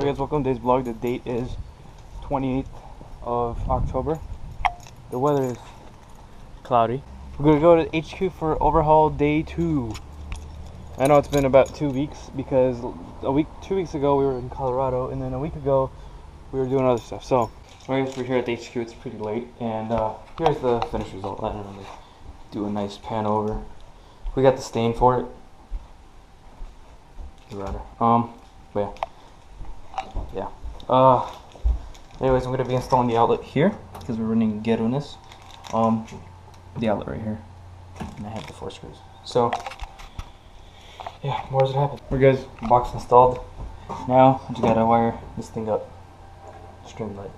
guys, welcome to today's vlog. The date is 28th of October. The weather is cloudy. We're gonna go to HQ for Overhaul Day 2. I know it's been about 2 weeks because 2 weeks ago we were in Colorado, and then a week ago we were doing other stuff. So I guess we're here at the HQ. It's pretty late, and here's the finished result. I don't know, do a nice pan over. We got the stain for it. Rather, but yeah. Anyways, I'm gonna be installing the outlet here because we're running ghetto in this. The outlet right here, and I have the 4 screws. So yeah, more does it happen. We're good. Box installed. Now I just gotta wire this thing up. String light.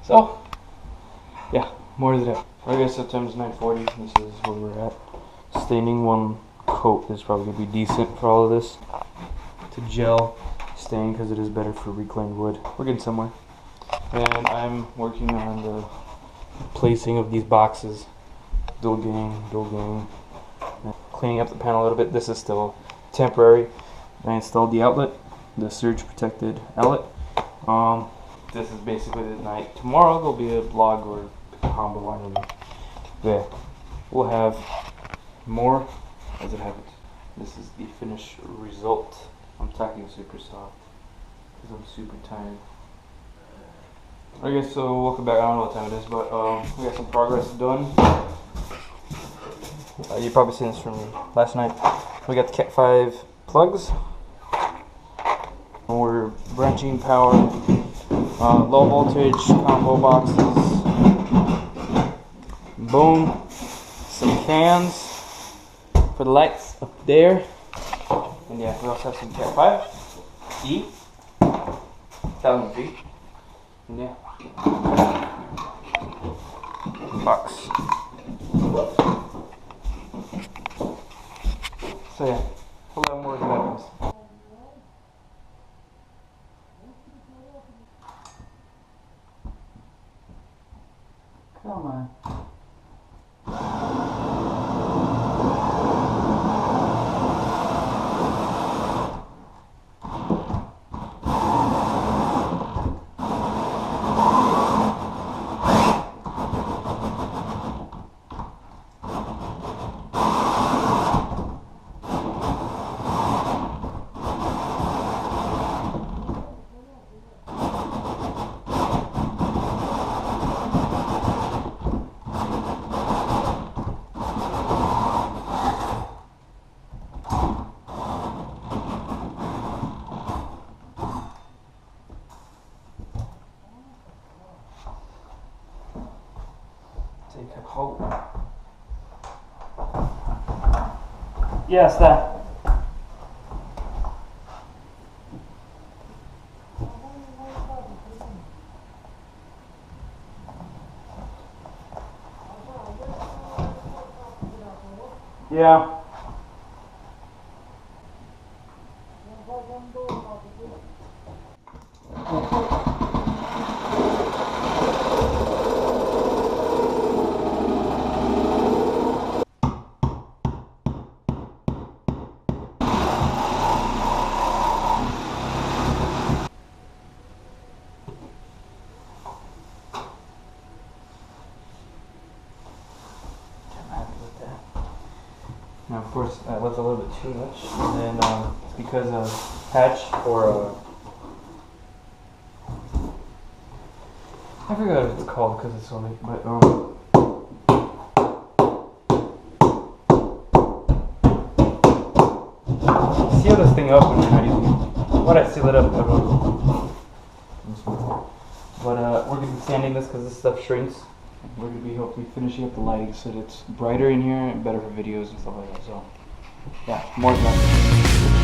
So yeah, more does it happen. Alright guys, so time's 9:40. This is where we're at. Staining one coat is probably gonna be decent for all of this to gel stain because it is better for reclaimed wood. We're getting somewhere. And I'm working on the placing of these boxes. Dual gang. Cleaning up the panel a little bit. This is still temporary. I installed the outlet, the surge protected outlet. This is basically the night. Tomorrow there'll be a vlog or a combo, I don't know. Yeah, we'll have more as it happens. This is the finished result. I'm talking super soft because I'm super tired. Okay, so welcome back. I don't know what time it is, but we got some progress done. You've probably seen this from last night. We got the Cat 5 plugs. We're branching power, low voltage combo boxes. Boom. Some cans for the lights up there. And yeah, we also have some Cat 5 E 1000 feet. And yeah, box. So yeah, we'll have more of that. Come on. Take a hold. Yes, that. Yeah. Now, of course, I left a little bit too much, and then it's because of hatch or I forgot what it's called because it's so late, but seal this thing up when you're not using it. Why not seal it up? I don't know. But we're gonna be sanding this because this stuff shrinks. We're going to be hopefully finishing up the lighting so that it's brighter in here and better for videos and stuff like that. So, yeah, more than that.